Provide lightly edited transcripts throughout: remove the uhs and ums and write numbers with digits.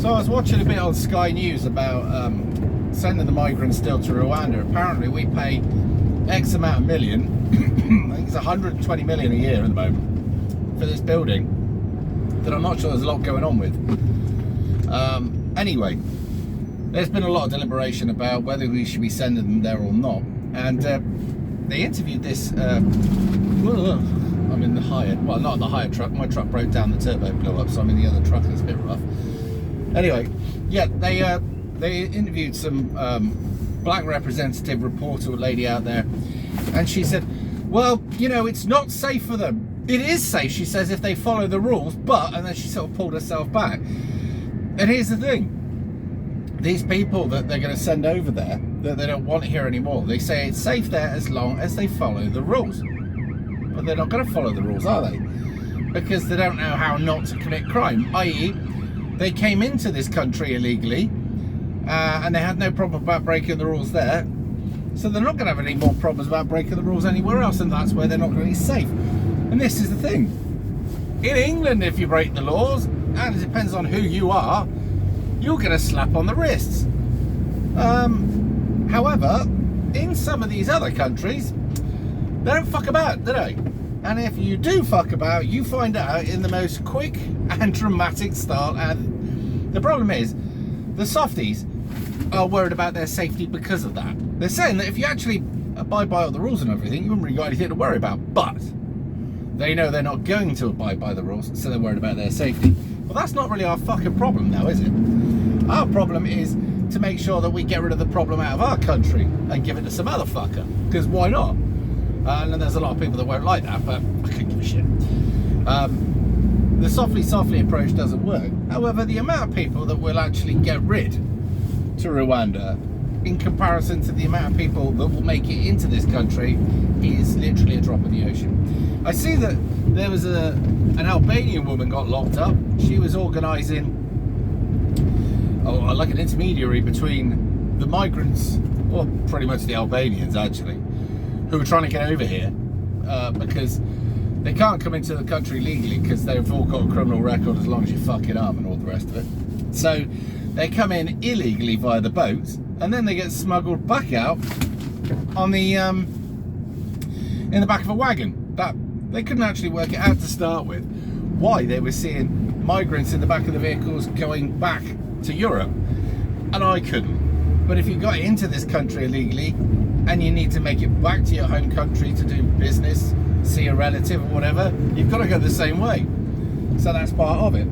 So I was watching a bit on Sky News about sending the migrants still to Rwanda. Apparently we pay X amount of million, I think it's 120 million a year at the moment, for this building that I'm not sure there's a lot going on with. Anyway, there's been a lot of deliberation about whether we should be sending them there or not. And they interviewed this, I'm in the hired, well, not the hired truck, my truck broke down, the turbo blew up, so I'm in the other truck, it's a bit rough. Anyway, yeah, they interviewed some black representative reporter lady out there, and she said, well, you know, it's not safe for them. It is safe, she says, if they follow the rules, but, and then she sort of pulled herself back. And here's the thing, these people that they're going to send over there, that they don't want here anymore, they say it's safe there as long as they follow the rules. But they're not going to follow the rules, are they? Because they don't know how not to commit crime, i.e., they came into this country illegally, and they had no problem about breaking the rules there, so they're not going to have any more problems about breaking the rules anywhere else, and that's where they're not going to be safe. And this is the thing, in England, if you break the laws, and it depends on who you are, you'll get a slap on the wrists. However, in some of these other countries, they don't fuck about, do they? And if you do fuck about, you find out in the most quick and dramatic style. And the problem is, the softies are worried about their safety because of that. They're saying that if you actually abide by all the rules and everything, you haven't really got anything to worry about. But they know they're not going to abide by the rules, so they're worried about their safety. Well, that's not really our fucking problem now, is it? Our problem is to make sure that we get rid of the problem out of our country and give it to some other fucker. Because why not? And there's a lot of people that won't like that, but I couldn't give a shit. The softly approach doesn't work. However, the amount of people that will actually get rid to Rwanda in comparison to the amount of people that will make it into this country is literally a drop in the ocean. I see that there was an Albanian woman got locked up. She was organising like an intermediary between the migrants, or pretty much the Albanians actually, who were trying to get over here because they can't come into the country legally because they've all got a criminal record as long as you fuck it up and all the rest of it. So they come in illegally via the boats, and then they get smuggled back out on the in the back of a wagon. That they couldn't actually work it out to start with why they were seeing migrants in the back of the vehicles going back to Europe, and I couldn't. But if you got into this country illegally and you need to make it back to your home country to do business, see a relative or whatever, you've got to go the same way. So that's part of it.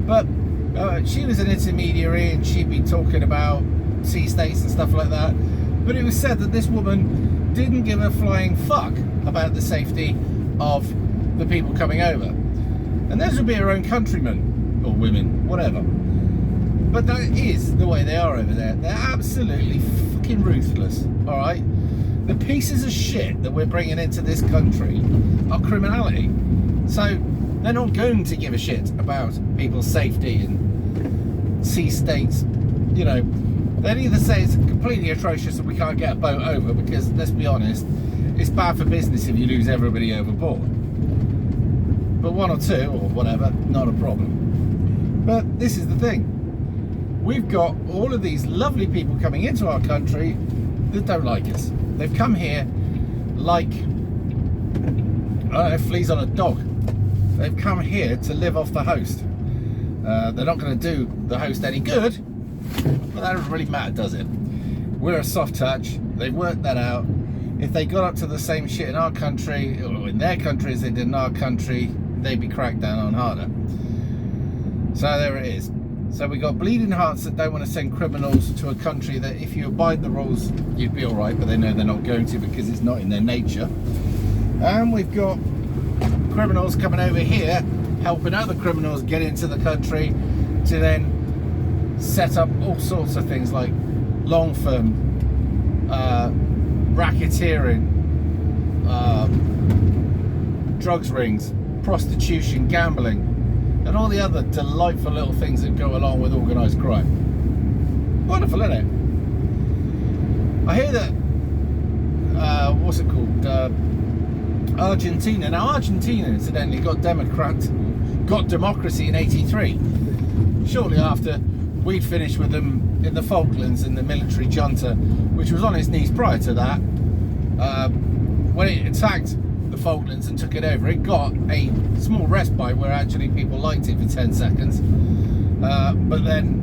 But she was an intermediary, and she'd be talking about sea states and stuff like that. But it was said that this woman didn't give a flying fuck about the safety of the people coming over. And those would be her own countrymen or women, whatever. But that is the way they are over there. They're absolutely fucking ruthless, all right? The pieces of shit that we're bringing into this country are criminality. So they're not going to give a shit about people's safety and sea states. You know, they'd either say it's completely atrocious and we can't get a boat over because, let's be honest, it's bad for business if you lose everybody overboard. But one or two or whatever, not a problem. But this is the thing. We've got all of these lovely people coming into our country that don't like us. They've come here like, I don't know, fleas on a dog. They've come here to live off the host. They're not going to do the host any good, but that doesn't really matter, does it? We're a soft touch. They've worked that out. If they got up to the same shit in our country, or in their country as they did in our country, they'd be cracked down on harder. So there it is. So we got bleeding hearts that don't want to send criminals to a country that if you abide the rules, you'd be all right, but they know they're not going to because it's not in their nature. And we've got criminals coming over here, helping other criminals get into the country to then set up all sorts of things like long firm, racketeering, drugs rings, prostitution, gambling, and all the other delightful little things that go along with organised crime. Wonderful, isn't it? I hear that, what's it called, Argentina. Now Argentina, incidentally, got democracy in '83, shortly after we'd finished with them in the Falklands in the military junta, which was on its knees prior to that. When it attacked the Falklands and took it over, it got a small respite where actually people liked it for 10 seconds. But then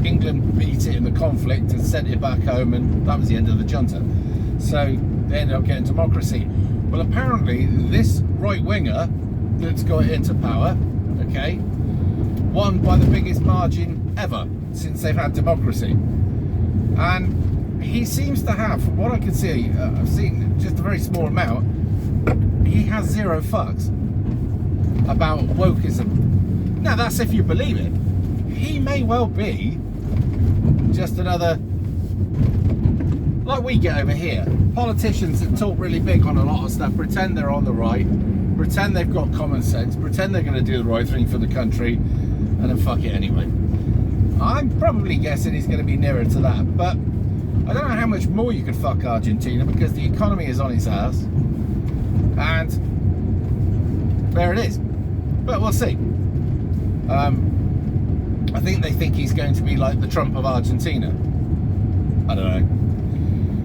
England beat it in the conflict and sent it back home, and that was the end of the junta. So they ended up getting democracy. Well, apparently this right-winger that's got into power, okay, won by the biggest margin ever since they've had democracy. And he seems to have, from what I can see, I've seen just a very small amount, he has zero fucks about wokeism. Now that's if you believe it. He may well be just another, like we get over here, politicians that talk really big on a lot of stuff, pretend they're on the right, pretend they've got common sense, pretend they're going to do the right thing for the country, and then fuck it anyway. I'm probably guessing he's going to be nearer to that, but I don't know how much more you could fuck Argentina, because the economy is on its ass, and there it is. But we'll see. I think they think he's going to be like the Trump of Argentina. I don't know.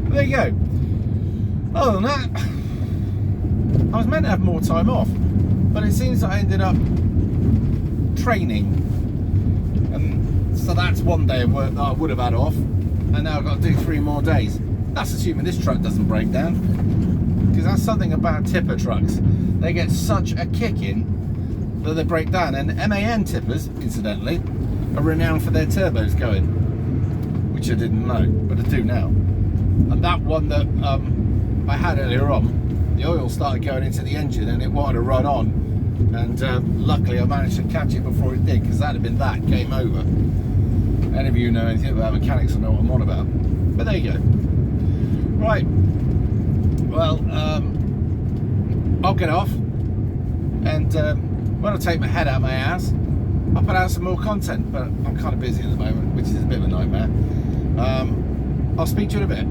But there you go. Other than that, I was meant to have more time off, but it seems that I ended up training, and so that's one day of work that I would have had off, and now I've got to do 3 more days. That's assuming this truck doesn't break down, because that's something about tipper trucks. They get such a kick in that they break down, and MAN tippers, incidentally, are renowned for their turbos going, which I didn't know, but I do now. And that one that I had earlier on, the oil started going into the engine and it wanted to run on, and luckily I managed to catch it before it did, because that'd have been that game over. Any of you know anything about mechanics will know what I'm on about. But there you go. Right, well, I'll get off, and when I take my head out of my ass, I'll put out some more content, but I'm kind of busy at the moment, which is a bit of a nightmare. I'll speak to you in a bit.